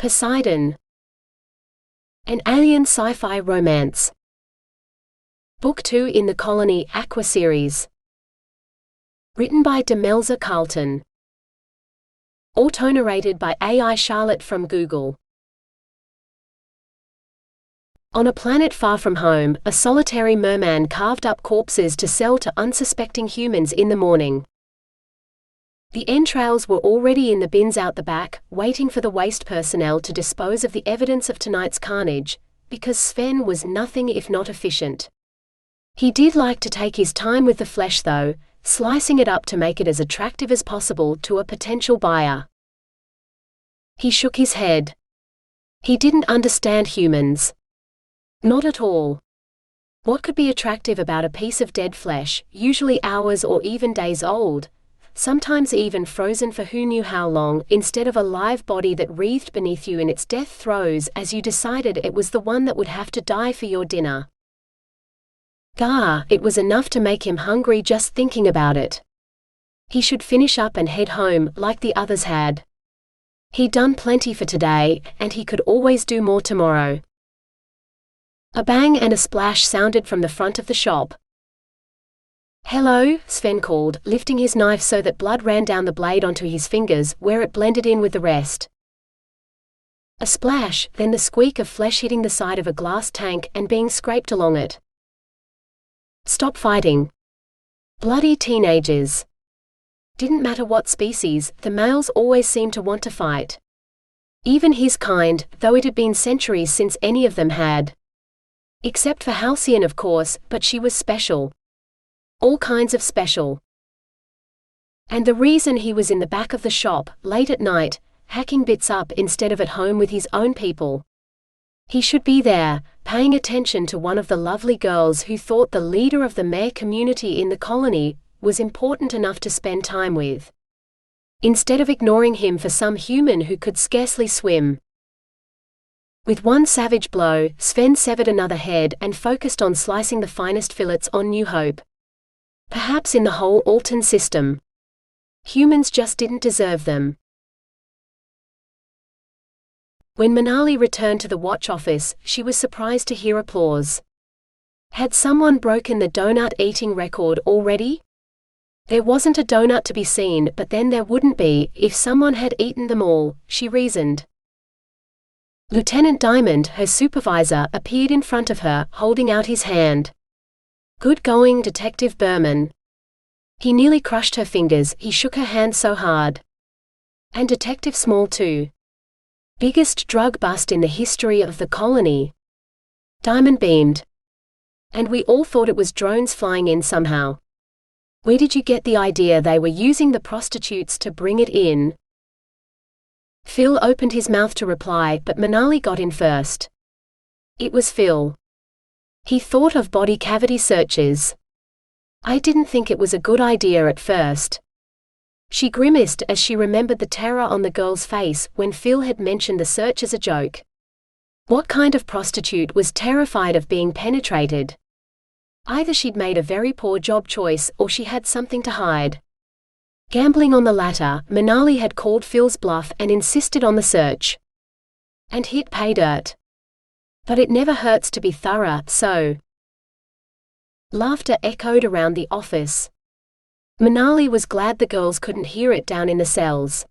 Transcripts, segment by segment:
Poseidon. An alien sci-fi romance. Book 2 in the Colony Aqua series. Written by Demelza Carlton. Autonarrated by AI Charlotte from Google. On a planet far from home, a solitary merman carved up corpses to sell to unsuspecting humans in the morning. The entrails were already in the bins out the back, waiting for the waste personnel to dispose of the evidence of tonight's carnage, because Sven was nothing if not efficient. He did like to take his time with the flesh though, slicing it up to make it as attractive as possible to a potential buyer. He shook his head. He didn't understand humans. Not at all. What could be attractive about a piece of dead flesh, usually hours or even days old, sometimes even frozen for who knew how long, instead of a live body that wreathed beneath you in its death throes as you decided it was the one that would have to die for your dinner? Gah, it was enough to make him hungry just thinking about it. He should finish up and head home, like the others had. He'd done plenty for today, and he could always do more tomorrow. A bang and a splash sounded from the front of the shop. "Hello," Sven called, lifting his knife so that blood ran down the blade onto his fingers, where it blended in with the rest. A splash, then the squeak of flesh hitting the side of a glass tank and being scraped along it. "Stop fighting. Bloody teenagers." Didn't matter what species, the males always seemed to want to fight. Even his kind, though it had been centuries since any of them had. Except for Halcyon, of course, but she was special. All kinds of special. And the reason he was in the back of the shop, late at night, hacking bits up instead of at home with his own people. He should be there, paying attention to one of the lovely girls who thought the leader of the mare community in the colony was important enough to spend time with. Instead of ignoring him for some human who could scarcely swim. With one savage blow, Sven severed another head and focused on slicing the finest fillets on New Hope. Perhaps in the whole Alton system. Humans just didn't deserve them. When Minali returned to the watch office, she was surprised to hear applause. Had someone broken the donut eating record already? There wasn't a donut to be seen, but then there wouldn't be if someone had eaten them all, she reasoned. Lieutenant Diamond, her supervisor, appeared in front of her, holding out his hand. "Good going, Detective Mermen." He nearly crushed her fingers, he shook her hand so hard. "And Detective Small too. Biggest drug bust in the history of the colony." Diamond beamed. "And we all thought it was drones flying in somehow. Where did you get the idea they were using the prostitutes to bring it in?" Phil opened his mouth to reply, but Minali got in first. It was Phil. He thought of body cavity searches. "I didn't think it was a good idea at first." She grimaced as she remembered the terror on the girl's face when Phil had mentioned the search as a joke. What kind of prostitute was terrified of being penetrated? Either she'd made a very poor job choice or she had something to hide. Gambling on the latter, Minali had called Phil's bluff and insisted on the search. And hit pay dirt. But it never hurts to be thorough, so. Laughter echoed around the office. Minali was glad the girls couldn't hear it down in the cells.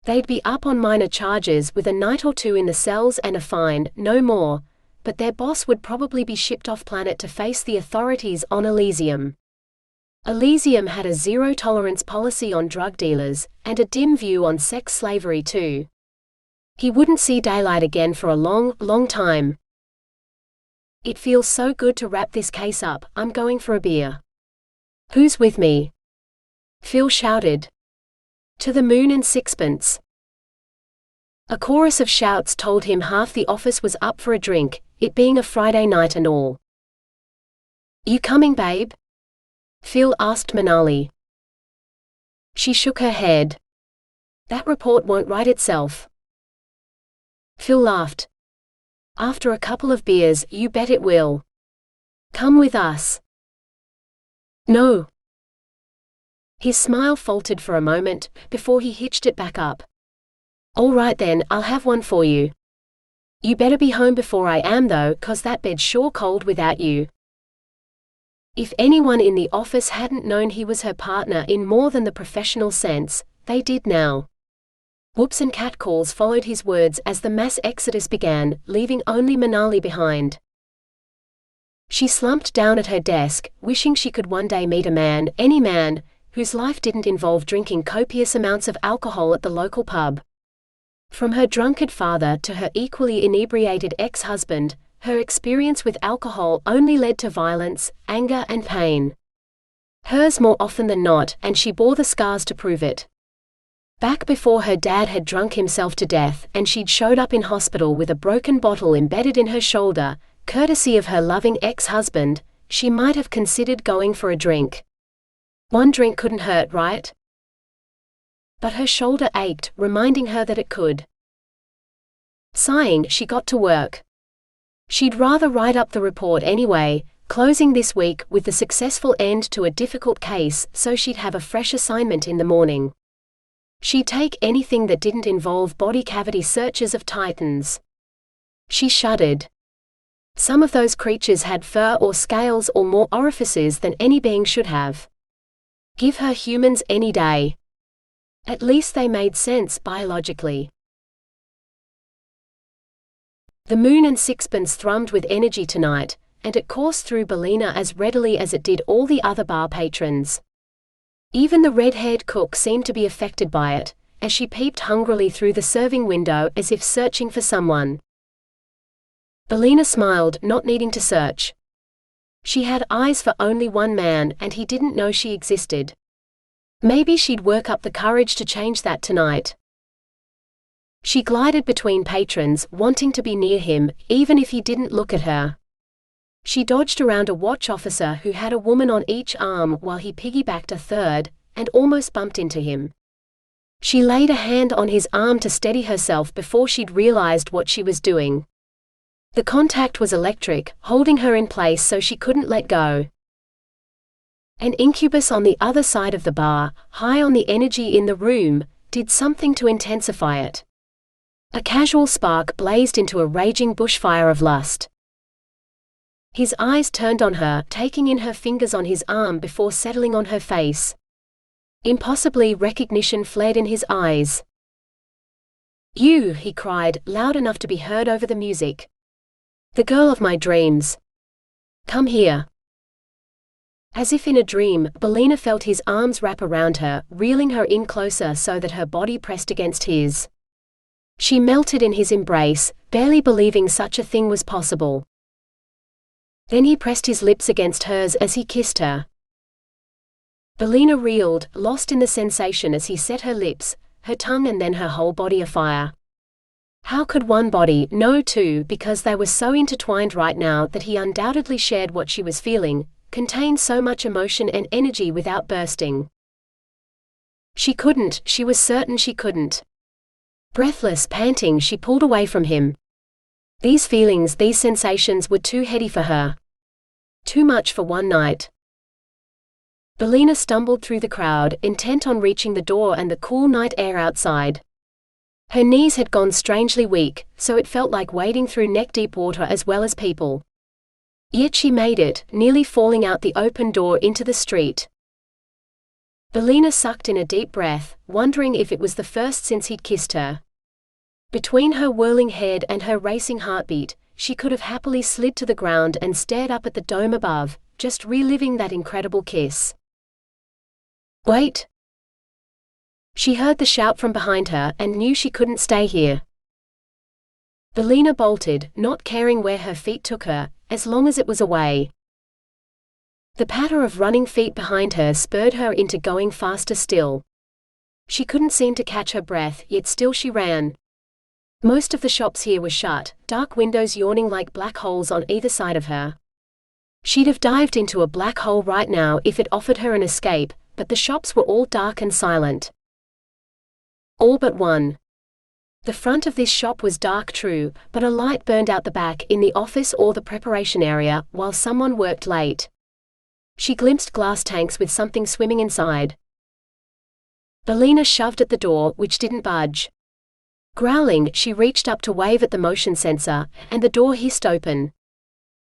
They'd be up on minor charges with a night or two in the cells and a fine, no more, but their boss would probably be shipped off planet to face the authorities on Elysium. Elysium had a zero-tolerance policy on drug dealers, and a dim view on sex slavery too. He wouldn't see daylight again for a long, long time. "It feels so good to wrap this case up, I'm going for a beer." "Who's with me?" Phil shouted. "To the moon and sixpence." A chorus of shouts told him half the office was up for a drink, it being a Friday night and all. "You coming, babe?" Phil asked Minali. She shook her head. "That report won't write itself." Phil laughed. "After a couple of beers, you bet it will. Come with us." "No." His smile faltered for a moment, before he hitched it back up. All right then, I'll have one for you. You better be home before I am though, 'cause that bed's sure cold without you. If anyone in the office hadn't known he was her partner in more than the professional sense, they did now. Whoops and catcalls followed his words as the mass exodus began, leaving only Minali behind. She slumped down at her desk, wishing she could one day meet a man, any man, whose life didn't involve drinking copious amounts of alcohol at the local pub. From her drunkard father to her equally inebriated ex-husband, her experience with alcohol only led to violence, anger and pain. Hers more often than not, and she bore the scars to prove it. Back before her dad had drunk himself to death and she'd showed up in hospital with a broken bottle embedded in her shoulder, courtesy of her loving ex-husband, she might have considered going for a drink. One drink couldn't hurt, right? But her shoulder ached, reminding her that it could. Sighing, she got to work. She'd rather write up the report anyway, closing this week with the successful end to a difficult case so she'd have a fresh assignment in the morning. She'd take anything that didn't involve body cavity searches of titans. She shuddered. Some of those creatures had fur or scales or more orifices than any being should have. Give her humans any day. At least they made sense biologically. The moon and sixpence thrummed with energy tonight, and it coursed through Bellina as readily as it did all the other bar patrons. Even the red-haired cook seemed to be affected by it, as she peeped hungrily through the serving window as if searching for someone. Bellina smiled, not needing to search. She had eyes for only one man, and he didn't know she existed. Maybe she'd work up the courage to change that tonight. She glided between patrons, wanting to be near him, even if he didn't look at her. She dodged around a watch officer who had a woman on each arm while he piggybacked a third, and almost bumped into him. She laid a hand on his arm to steady herself before she'd realized what she was doing. The contact was electric, holding her in place so she couldn't let go. An incubus on the other side of the bar, high on the energy in the room, did something to intensify it. A casual spark blazed into a raging bushfire of lust. His eyes turned on her, taking in her fingers on his arm before settling on her face. Impossibly, recognition flared in his eyes. "You," he cried, loud enough to be heard over the music. "The girl of my dreams. Come here." As if in a dream, Bellina felt his arms wrap around her, reeling her in closer so that her body pressed against his. She melted in his embrace, barely believing such a thing was possible. Then he pressed his lips against hers as he kissed her. Bellina reeled, lost in the sensation as he set her lips, her tongue and then her whole body afire. How could one body know two, because they were so intertwined right now that he undoubtedly shared what she was feeling, contain so much emotion and energy without bursting? She couldn't, she was certain she couldn't. Breathless, panting, she pulled away from him. These feelings, these sensations were too heady for her. Too much for one night. Bellina stumbled through the crowd, intent on reaching the door and the cool night air outside. Her knees had gone strangely weak, so it felt like wading through neck-deep water as well as people. Yet she made it, nearly falling out the open door into the street. Bellina sucked in a deep breath, wondering if it was the first since he'd kissed her. Between her whirling head and her racing heartbeat, she could have happily slid to the ground and stared up at the dome above, just reliving that incredible kiss. "Wait!" She heard the shout from behind her and knew she couldn't stay here. Bellina bolted, not caring where her feet took her, as long as it was away. The patter of running feet behind her spurred her into going faster still. She couldn't seem to catch her breath, yet still she ran. Most of the shops here were shut, dark windows yawning like black holes on either side of her. She'd have dived into a black hole right now if it offered her an escape, but the shops were all dark and silent. All but one. The front of this shop was dark, true, but a light burned out the back in the office or the preparation area, while someone worked late. She glimpsed glass tanks with something swimming inside. Bellina shoved at the door, which didn't budge. Growling, she reached up to wave at the motion sensor, and the door hissed open.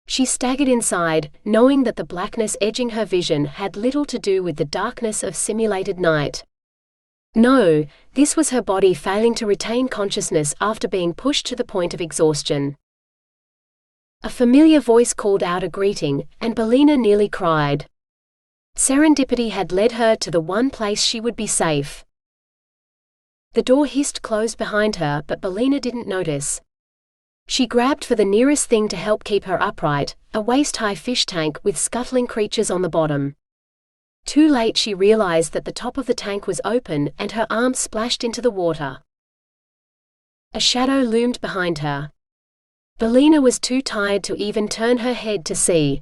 She staggered inside, knowing that the blackness edging her vision had little to do with the darkness of simulated night. No, this was her body failing to retain consciousness after being pushed to the point of exhaustion. A familiar voice called out a greeting, and Belina nearly cried. Serendipity had led her to the one place she would be safe. The door hissed closed behind her, but Belina didn't notice. She grabbed for the nearest thing to help keep her upright, a waist-high fish tank with scuttling creatures on the bottom. Too late she realized that the top of the tank was open and her arms splashed into the water. A shadow loomed behind her. Belina was too tired to even turn her head to see.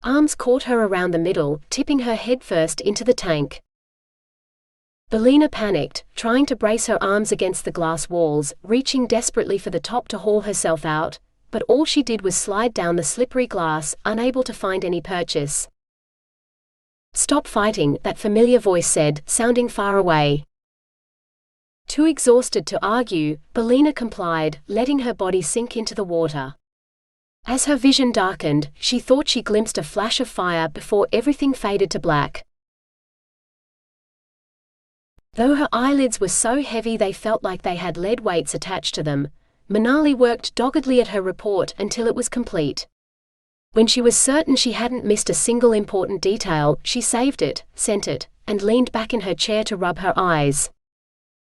Arms caught her around the middle, tipping her headfirst into the tank. Belina panicked, trying to brace her arms against the glass walls, reaching desperately for the top to haul herself out, but all she did was slide down the slippery glass, unable to find any purchase. "Stop fighting," that familiar voice said, sounding far away. Too exhausted to argue, Belina complied, letting her body sink into the water. As her vision darkened, she thought she glimpsed a flash of fire before everything faded to black. Though her eyelids were so heavy they felt like they had lead weights attached to them, Minali worked doggedly at her report until it was complete. When she was certain she hadn't missed a single important detail, she saved it, sent it, and leaned back in her chair to rub her eyes.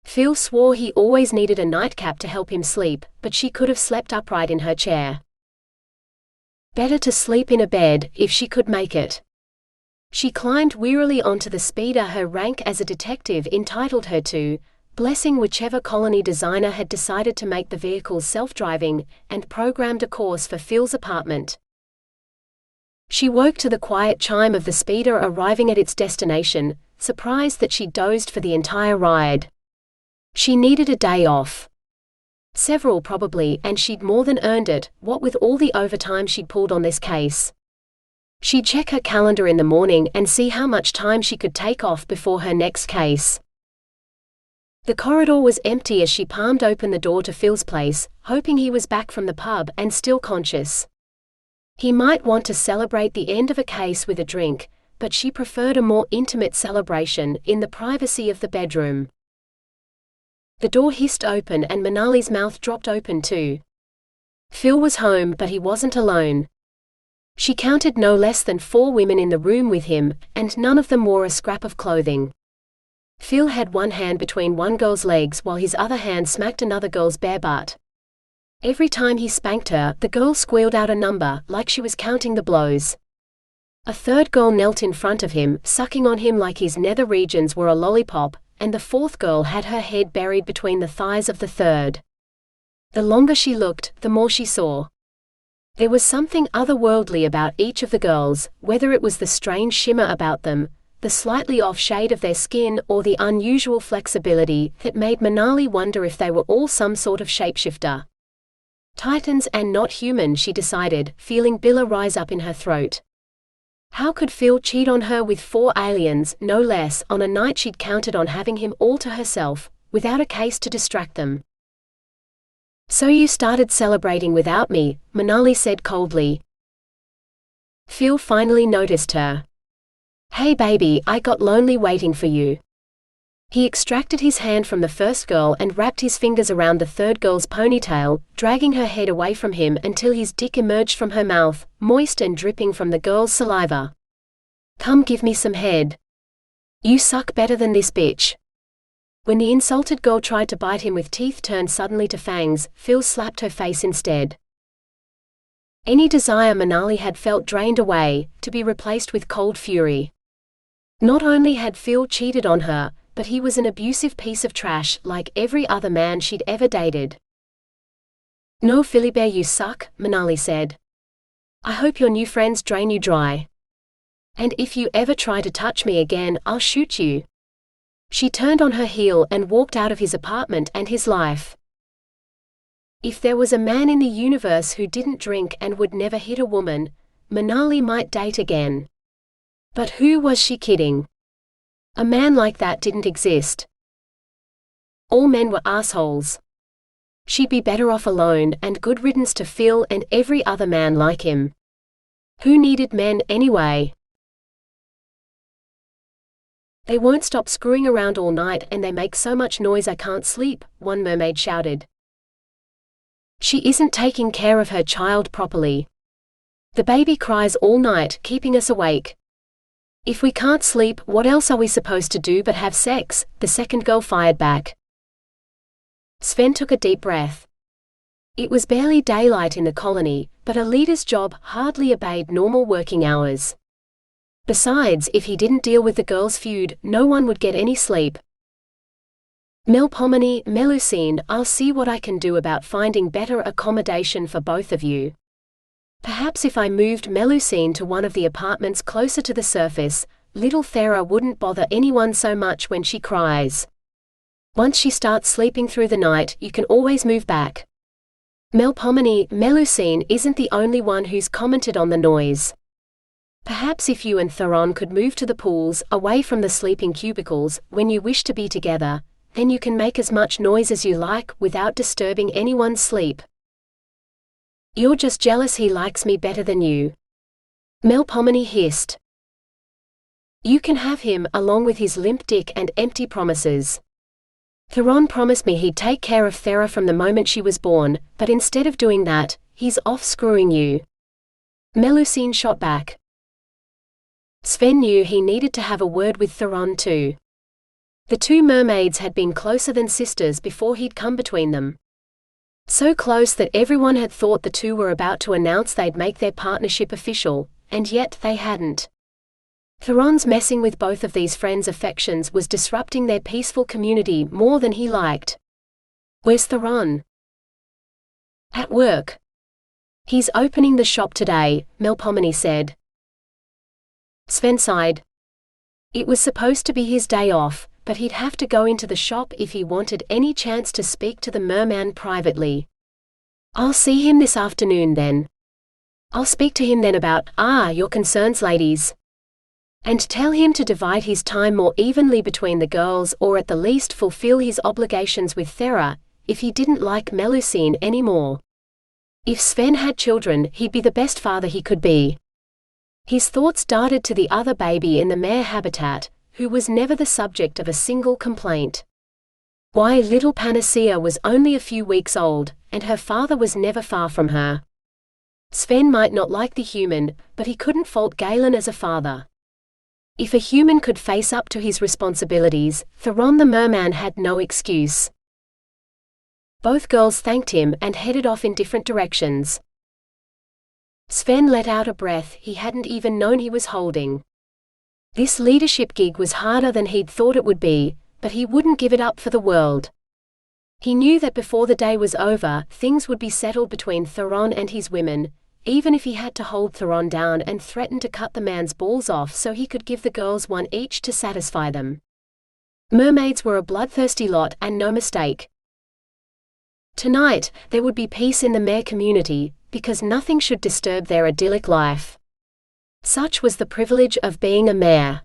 Phil swore he always needed a nightcap to help him sleep, but she could have slept upright in her chair. Better to sleep in a bed, if she could make it. She climbed wearily onto the speeder her rank as a detective entitled her to, blessing whichever colony designer had decided to make the vehicles self-driving, and programmed a course for Phil's apartment. She woke to the quiet chime of the speeder arriving at its destination, surprised that she dozed for the entire ride. She needed a day off. Several probably, and she'd more than earned it, what with all the overtime she'd pulled on this case. She'd check her calendar in the morning and see how much time she could take off before her next case. The corridor was empty as she palmed open the door to Phil's place, hoping he was back from the pub and still conscious. He might want to celebrate the end of a case with a drink, but she preferred a more intimate celebration in the privacy of the bedroom. The door hissed open and Minali's mouth dropped open too. Phil was home, but he wasn't alone. She counted no less than 4 women in the room with him, and none of them wore a scrap of clothing. Phil had one hand between one girl's legs while his other hand smacked another girl's bare butt. Every time he spanked her, the girl squealed out a number, like she was counting the blows. A third girl knelt in front of him, sucking on him like his nether regions were a lollipop, and the fourth girl had her head buried between the thighs of the third. The longer she looked, the more she saw. There was something otherworldly about each of the girls, whether it was the strange shimmer about them, the slightly off shade of their skin, or the unusual flexibility, that made Minali wonder if they were all some sort of shapeshifter. Titans and not human, she decided, feeling bile rise up in her throat. How could Phil cheat on her with 4 aliens, no less, on a night she'd counted on having him all to herself, without a case to distract them? "So you started celebrating without me," Minali said coldly. Phil finally noticed her. "Hey baby, I got lonely waiting for you." He extracted his hand from the first girl and wrapped his fingers around the third girl's ponytail, dragging her head away from him until his dick emerged from her mouth, moist and dripping from the girl's saliva. "Come give me some head. You suck better than this bitch." When the insulted girl tried to bite him with teeth turned suddenly to fangs, Phil slapped her face instead. Any desire Minali had felt drained away, to be replaced with cold fury. Not only had Phil cheated on her, but he was an abusive piece of trash like every other man she'd ever dated. "No Philibert, you suck," Minali said. "I hope your new friends drain you dry. And if you ever try to touch me again, I'll shoot you." She turned on her heel and walked out of his apartment and his life. If there was a man in the universe who didn't drink and would never hit a woman, Minali might date again. But who was she kidding? A man like that didn't exist. All men were assholes. She'd be better off alone, and good riddance to Phil and every other man like him. Who needed men anyway? They won't stop screwing around all night and they make so much noise I can't sleep, one mermaid shouted. She isn't taking care of her child properly. The baby cries all night, keeping us awake. If we can't sleep, what else are we supposed to do but have sex? The second girl fired back. Sven took a deep breath. It was barely daylight in the colony, but a leader's job hardly obeyed normal working hours. Besides, if he didn't deal with the girls' feud, no one would get any sleep. Melpomene, Melusine, I'll see what I can do about finding better accommodation for both of you. Perhaps if I moved Melusine to one of the apartments closer to the surface, little Thera wouldn't bother anyone so much when she cries. Once she starts sleeping through the night, you can always move back. Melpomene, Melusine isn't the only one who's commented on the noise. Perhaps if you and Theron could move to the pools, away from the sleeping cubicles, when you wish to be together, then you can make as much noise as you like without disturbing anyone's sleep. You're just jealous he likes me better than you. Melpomene hissed. You can have him, along with his limp dick and empty promises. Theron promised me he'd take care of Thera from the moment she was born, but instead of doing that, he's off screwing you. Melusine shot back. Sven knew he needed to have a word with Theron too. The two mermaids had been closer than sisters before he'd come between them. So close that everyone had thought the two were about to announce they'd make their partnership official, and yet they hadn't. Theron's messing with both of these friends' affections was disrupting their peaceful community more than he liked. Where's Theron? At work. He's opening the shop today, Melpomene said. Sven sighed. It was supposed to be his day off, but he'd have to go into the shop if he wanted any chance to speak to the merman privately. I'll see him this afternoon then. I'll speak to him then about, your concerns, ladies. And tell him to divide his time more evenly between the girls, or at the least fulfill his obligations with Thera, if he didn't like Melusine anymore. If Sven had children, he'd be the best father he could be. His thoughts darted to the other baby in the mare habitat, who was never the subject of a single complaint. Why, little Panacea was only a few weeks old, and her father was never far from her. Sven might not like the human, but he couldn't fault Galen as a father. If a human could face up to his responsibilities, Theron the merman had no excuse. Both girls thanked him and headed off in different directions. Sven let out a breath he hadn't even known he was holding. This leadership gig was harder than he'd thought it would be, but he wouldn't give it up for the world. He knew that before the day was over, things would be settled between Theron and his women, even if he had to hold Theron down and threaten to cut the man's balls off so he could give the girls one each to satisfy them. Mermaids were a bloodthirsty lot, and no mistake. Tonight, there would be peace in the mare community, because nothing should disturb their idyllic life. Such was the privilege of being a mare.